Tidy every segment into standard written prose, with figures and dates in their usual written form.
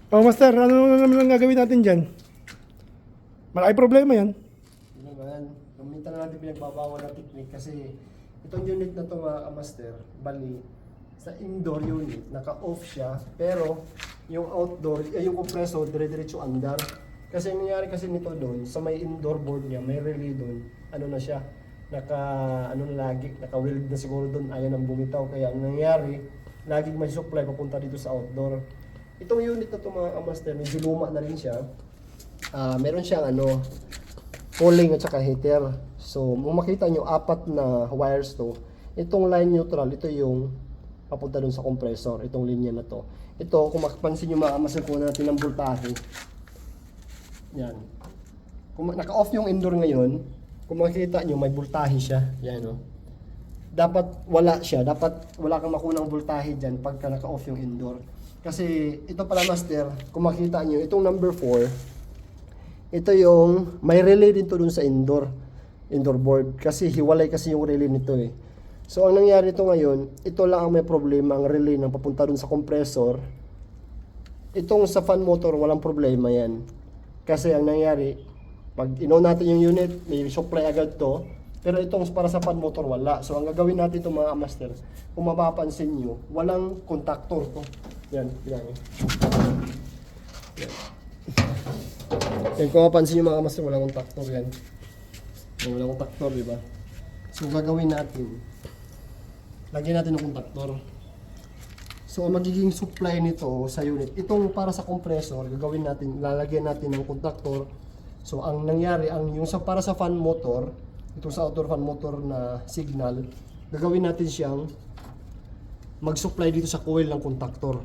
Oh, master, ano naman ang gagawin natin dyan? Malaki problema yan. Yun naman, gamitan na natin pinagbabawal na technique kasi itong unit na to mga master, bali sa indoor unit, naka-off siya, pero yung outdoor, yung compressor, dire-diretso andar. Kasi ang nangyari kasi nito doon, sa may indoor board niya, may relay doon, ano na siya, naka-weld na siguro doon, ayaw nang bumitaw. Kaya ang nangyari, laging may supply papunta dito sa outdoor. Itong unit na to mga master, medyo luma na rin siya. Meron siyang cooling at saka heater. So, kung makita nyo, 4 na wires to. Itong line neutral, ito yung papunta dun sa compressor, itong linya na to. Ito, kung makapansin nyo mga master, kuha natin ng voltahe. Yan. Kung naka-off yung indoor ngayon, kung makikita nyo, may voltahe siya. Yan, no? Dapat wala siya. Dapat wala kang makuha ng voltahe dyan pagka naka-off yung indoor. Kasi ito pala master, kung makita nyo, itong number 4, ito yung, may relay din to dun sa indoor board. Kasi hiwalay kasi yung relay nito eh. So ang nangyari ito ngayon, ito lang ang may problema, ang relay ng papunta dun sa compressor. Itong sa fan motor, walang problema yan. Kasi ang nangyari, pag inaw natin yung unit, may supply agad to. Pero itong para sa fan motor, wala. So ang gagawin natin ito mga master, kung mapapansin nyo, walang contactor to. Yan, yan. Yan, kung mapansin nyo mga master, walang contactor yan. Walang contactor, di ba? So gagawin natin, lagyan natin ng contactor. So ang magiging supply nito sa unit, itong para sa compressor, gagawin natin, lalagyan natin ng contactor. So ang nangyari, yung para sa fan motor, itong sa outdoor fan motor na signal, gagawin natin siyang mag-supply dito sa coil ng contactor.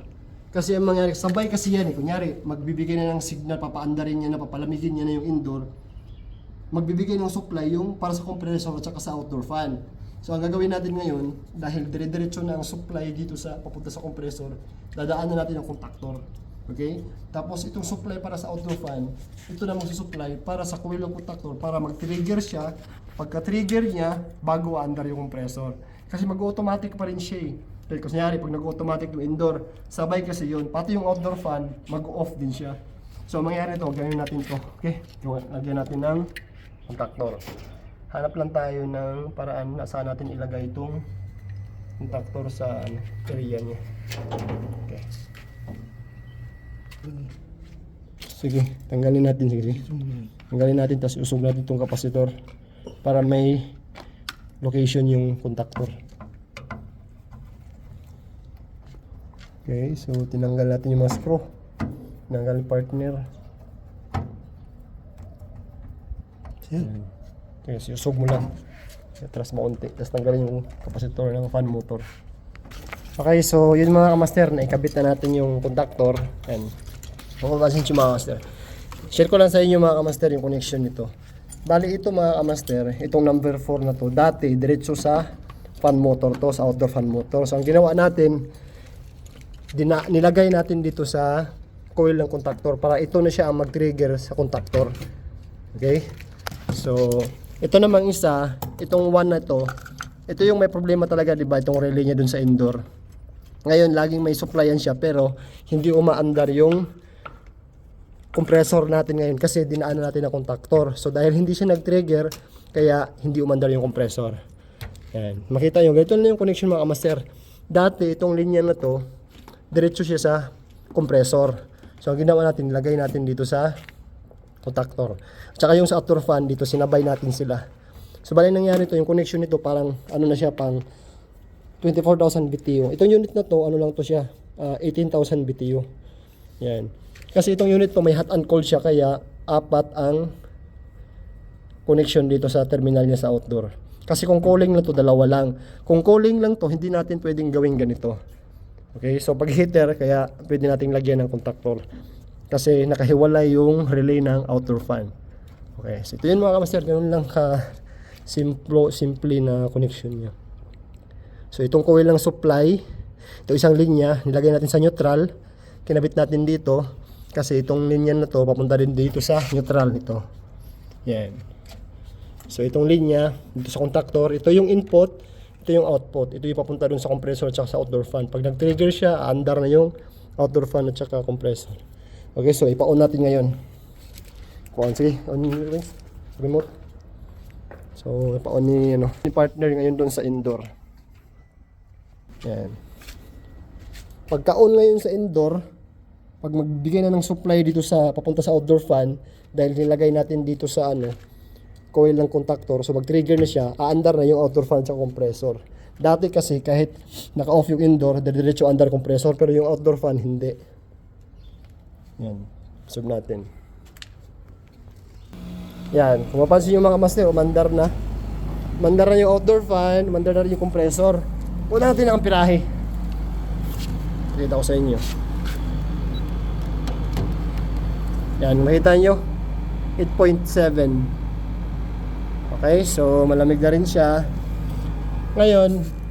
Kasi ang mangyari, sabay kasi yan eh. Kunyari, magbibigay na ng signal, papaandarin niya na, papalamigin niya na yung indoor. Magbibigay ng supply yung para sa compressor at saka sa outdoor fan. So ang gagawin natin ngayon, dahil dire-diretso na ang supply dito sa papunta sa compressor, dadaanan natin ang contactor. Okay? Tapos itong supply para sa outdoor fan, ito na magsusupply para sa coil ng contactor para mag-trigger siya. Pagka-trigger niya, bago aandar yung compressor. Kasi mag-automatic pa rin siya eh. Kasi kunyari, pag nag-automatic yung indoor, sabay kasi yun. Pati yung outdoor fan, mag-off din siya. So mangyari ito, gawin natin ito. Okay? Lagyan natin ng contactor. Hanap lang tayo ng paraan na saan natin ilagay itong contactor sa area niya. Okay. Sige, tanggalin natin. Sige. Tanggalin natin, tapos usog natin itong kapasitor para may location yung contactor. Okay, so tinanggal natin yung mga screw. Tinanggal yung partner. Yan. Okay, so usog mo lang. Atras mo unti. Tapos tanggalin yung kapasitor ng fan motor. Okay, so yun mga kamaster, na ikabit na natin yung contactor. Yan. Kung mapapansin nyo mga kamaster, share ko lang sa inyo mga kamaster yung connection nito. Bali ito mga kamaster, itong number 4 na to, dati diretso sa fan motor to, sa outdoor fan motor. So ang ginawa natin, nilagay natin dito sa coil ng contactor para ito na siya ang mag-trigger sa contactor. Okay? So, ito namang isa, itong one na ito yung may problema talaga, di ba? Itong relay niya dun sa indoor. Ngayon, laging may supplyan siya pero hindi umaandar yung compressor natin ngayon kasi dinaanan natin ng contactor. So, dahil hindi siya nag-trigger, kaya hindi umandar yung compressor. Yan. Makita nyo, ganito na yung connection mga master. Dati, itong linya na to, diretso siya sa compressor. So, ang ginawa natin, lagay natin dito sa contactor. Tsaka yung sa outdoor fan, dito sinabay natin sila. So, bali nangyari ito, yung connection nito parang, ano na siya, pang 24,000 BTU. Itong unit na to, ano lang to siya, 18,000 BTU. Yan. Kasi itong unit to, may hot and cold siya, kaya 4 ang connection dito sa terminal niya sa outdoor. Kasi kung cooling lang to, 2 lang. Kung cooling lang to, hindi natin pwedeng gawing ganito. Okay, so pag heater, kaya pwede nating lagyan ng contactor. Kasi nakahiwalay yung relay ng outdoor fan. Okay, so ito yun mga kamaster, ganun lang ka simple na connection niya. So itong coil ng supply, ito isang linya, nilagay natin sa neutral, kinabit natin dito, kasi itong linya na to, papunta din dito sa neutral nito. Yan. So itong linya, dito sa contactor, ito yung input, ito yung output. Ito yung papunta dun sa compressor at saka sa outdoor fan. Pag nag-trigger siya, andar na yung outdoor fan at saka compressor. Okay, so ipa-on natin ngayon. On, sige, on yung remote. So, ipa-on ni, ni partner ngayon doon sa indoor. Yan. Pagka-on ngayon sa indoor, pag magbigay na ng supply dito sa, papunta sa outdoor fan, dahil nilagay natin dito sa coil ng contactor, so mag-trigger na siya, aandar na yung outdoor fan sa compressor. Dati kasi kahit naka-off yung indoor, diretso andar compressor, pero yung outdoor fan hindi. Yan. Sub natin. Yan. Kung mapansin yung mga master, umandar na. Mandar na yung outdoor fan, mandar na rin yung compressor. Una natin ang pirahe. Pakita ko sa inyo. Yan, makita nyo. 8.7. Okay, so malamig na rin siya. Ngayon,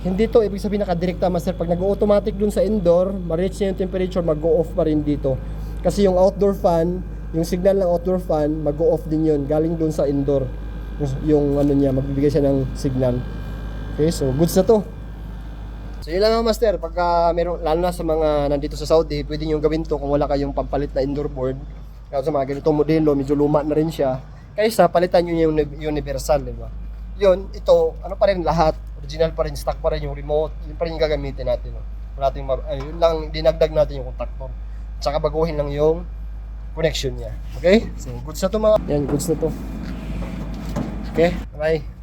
hindi to ibig sabihin nakadirekta master. Pag nag-automatic dun sa indoor, ma-reach niya yung temperature, mag-go off pa rin dito. Kasi yung outdoor fan, yung signal ng outdoor fan, mag-go off din yun. Galing dun sa indoor. Yung niya, magbibigay siya ng signal. Okay, so goods na to. So yun lang mga master, pagka meron, lalo na sa mga nandito sa Saudi, pwede nyo gawin to kung wala kayong pampalit na indoor board. Kaya sa mga ganitong modelo, medyo luma na rin siya. Kaysa palitan nyo yung universal, di ba? Yun, ito, ano pa rin lahat, original pa rin, stock pa rin yung remote, yun pa rin yung gagamitin natin. No? Wala natin, yun lang, dinagdag natin yung contactor. Tsaka baguhin lang yung connection niya. Okay? So, goods na to mga, yan, goods na to. Okay, bye.